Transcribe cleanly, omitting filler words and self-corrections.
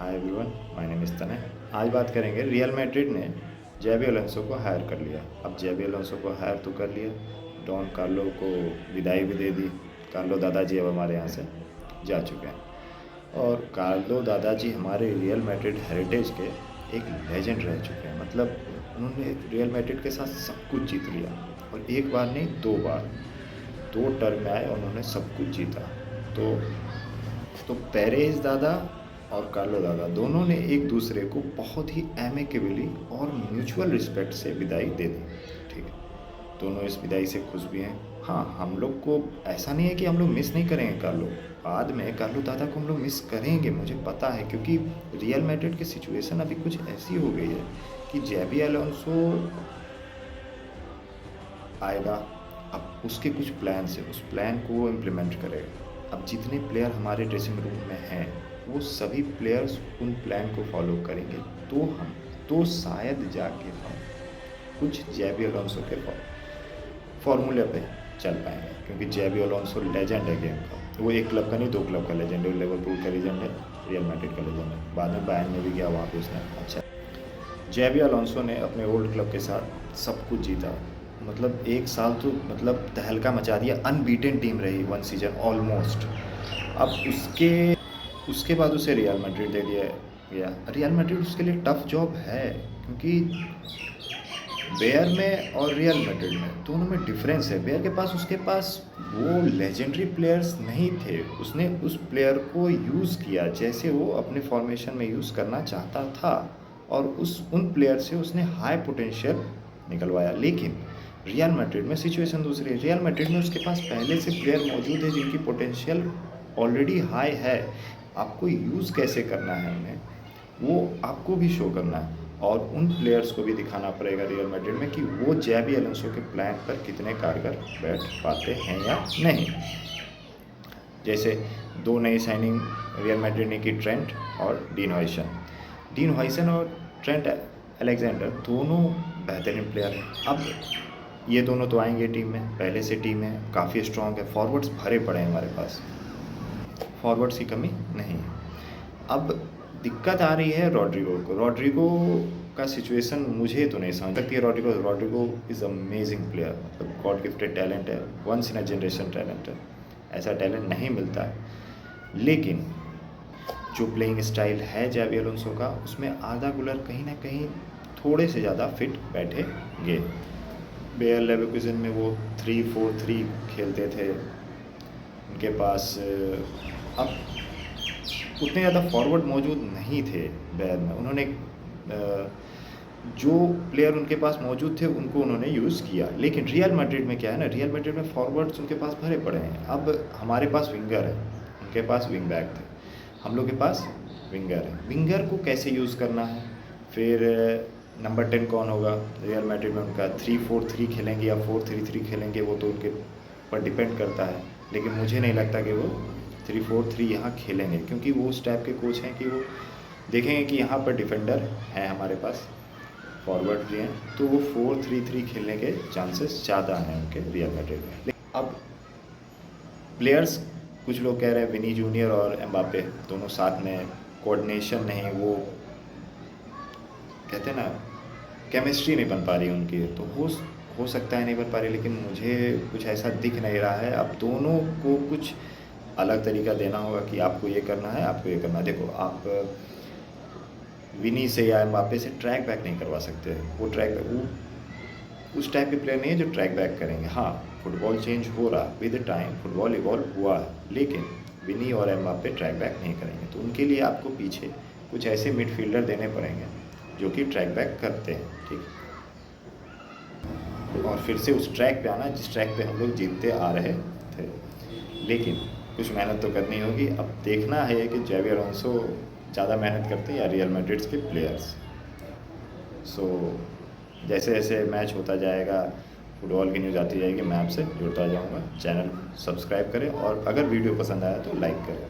Hi everyone, my name is तनय। आज बात करेंगे रियल मैड्रिड ने जेबी अलोंसो को हायर कर लिया। अब जेबी अलोंसो को हायर तो कर लिया, डॉन कार्लो को विदाई भी दे दी। कार्लो दादाजी अब हमारे यहाँ से जा चुके हैं और कार्लो दादाजी हमारे रियल मैड्रिड हेरिटेज के एक लेजेंड रह चुके हैं। मतलब उन्होंने रियल मैड्रिड के साथ सब कुछ जीत लिया और एक बार नहीं, 2 बार, 2 टर्म में आए और उन्होंने सब कुछ जीता। तो पेरेज दादा और कार्लो दादा दोनों ने एक दूसरे को बहुत ही एमिकेबली और म्यूचुअल रिस्पेक्ट से विदाई दे दी। ठीक है, दोनों इस विदाई से खुश भी हैं। हाँ, हम लोग को ऐसा नहीं है कि हम लोग मिस नहीं करेंगे कार्लो, बाद में कार्लो दादा को हम लोग मिस करेंगे, मुझे पता है, क्योंकि रियल मैड्रिड की सिचुएशन अभी कुछ ऐसी हो गई है कि जेबी अलोंसो आएगा, अब उसके कुछ प्लान है, उस प्लान को वो इम्प्लीमेंट करेगा। अब जितने प्लेयर हमारे ड्रेसिंग रूम में हैं वो सभी प्लेयर्स उन प्लान को फॉलो करेंगे तो शायद जाके हम कुछ जेबी अलोंसो के फॉर्मूले पे चल पाएंगे, क्योंकि जेबी अलोंसो लेजेंड है गेम का। वो एक क्लब का नहीं, 2 क्लब का लेजेंड है। लिवरपूल का लेजेंड है, रियल मैड्रिड का लेजेंड है, बाद में बायर्न में भी गया, वहाँ पे उसने अच्छा। जेबी अलोंसो ने अपने ओल्ड क्लब के साथ सब कुछ जीता। मतलब 1 साल तो मतलब तहलका मचा दिया, अनबीटेन टीम रही 1 सीजन ऑलमोस्ट। अब उसके बाद उसे रियल मैड्रिड दे दिया गया। रियल मैड्रिड उसके लिए टफ जॉब है, क्योंकि बेयर में और रियल मैड्रिड में दोनों में डिफरेंस है। बेयर के पास उसके पास वो लेजेंडरी प्लेयर्स नहीं थे, उसने उस प्लेयर को यूज़ किया जैसे वो अपने फॉर्मेशन में यूज़ करना चाहता था और उन प्लेयर से उसने हाई पोटेंशियल निकलवाया। लेकिन रियल मैड्रिड में सिचुएशन दूसरी है। रियल मैड्रिड में उसके पास पहले से प्लेयर मौजूद है जिनकी पोटेंशियल ऑलरेडी हाई है। आपको यूज़ कैसे करना है उन्हें, वो आपको भी शो करना है और उन प्लेयर्स को भी दिखाना पड़ेगा रियल मैड्रिड में कि वो जेबी अलोंसो के प्लान पर कितने कारगर बैठ पाते हैं या नहीं। जैसे 2 नई साइनिंग रियल मैड्रिड ने की, ट्रेंट और डीन हॉइसन और ट्रेंट अलेक्जेंडर दोनों बेहतरीन प्लेयर हैं। अब ये दोनों तो आएंगे टीम में, पहले से टीम है काफ़ी स्ट्रॉन्ग है, फॉरवर्ड्स भरे पड़े हैं हमारे पास, फॉरवर्ड्स की कमी नहीं है। अब दिक्कत आ रही है रॉड्रिगो का सिचुएशन मुझे तो नहीं समझ लगती है। रॉड्रिगो इज़ अमेजिंग प्लेयर, मतलब गॉड गिफ्टेड टैलेंट है, once in a generation talent है, ऐसा टैलेंट नहीं मिलता है। लेकिन जो प्लेइंग स्टाइल है जेबी अलोंसो का, उसमें आर्दा गुलर कहीं ना कहीं थोड़े से ज़्यादा फिट बैठेंगे। बेयर लेवरकुसेन में वो 3-4-3 खेलते थे, उनके पास अब उतने ज़्यादा फॉरवर्ड मौजूद नहीं थे बेयर में। उन्होंने जो प्लेयर उनके पास मौजूद थे उनको उन्होंने यूज़ किया। लेकिन रियल मैड्रिड में क्या है ना, रियल मैड्रिड में फॉरवर्ड्स उनके पास भरे पड़े हैं। अब हमारे पास विंगर है, उनके पास विंग बैक थे, हम लोग के पास विंगर है। विंगर को कैसे यूज़ करना है, फिर नंबर 10 कौन होगा रियल मैड्रिड में, उनका 3-4-3 खेलेंगे या 4-3-3 खेलेंगे, वो तो उनके पर डिपेंड करता है। लेकिन मुझे नहीं लगता कि वो 3-4-3 यहाँ खेलेंगे, क्योंकि वो उस टाइप के कोच हैं कि वो देखेंगे कि यहाँ पर डिफेंडर हैं हमारे पास, फॉरवर्ड भी हैं, तो वो 4-3-3 खेलने के चांसेस ज़्यादा हैं उनके रियल मैड्रिड में। अब प्लेयर्स कुछ लोग कह रहे हैं विनी जूनियर और एम्बापे दोनों साथ में, कोऑर्डिनेशन नहीं, वो कहते हैं ना केमिस्ट्री नहीं बन पा रही उनकी, तो हो सकता है नहीं बन पा रही, लेकिन मुझे कुछ ऐसा दिख नहीं रहा है। अब दोनों को कुछ अलग तरीका देना होगा कि आपको ये करना है, आपको ये करना है। देखो, आप विनी से या एम्बापे से ट्रैक बैक नहीं करवा सकते, वो उस टाइप के प्लेयर नहीं है जो ट्रैक बैक करेंगे। हाँ, फुटबॉल चेंज हो रहा विद टाइम, फुटबॉल इवॉल्व हुआ है, लेकिन विनी और एम्बापे ट्रैक बैक नहीं करेंगे। तो उनके लिए आपको पीछे कुछ ऐसे मिडफील्डर देने पड़ेंगे जो कि ट्रैक बैक करते हैं, ठीक, और फिर से उस ट्रैक पे आना जिस ट्रैक पे हम लोग जीतते आ रहे थे। लेकिन कुछ मेहनत तो करनी होगी। अब देखना है कि जेबी अलोंसो ज़्यादा मेहनत करते हैं या रियल मैड्रिड के प्लेयर्स। जैसे जैसे मैच होता जाएगा, फुटबॉल की न्यूज़ आती जाएगी, मैं आपसे जुड़ता जाऊँगा। चैनल सब्सक्राइब करें और अगर वीडियो पसंद आया तो लाइक करें।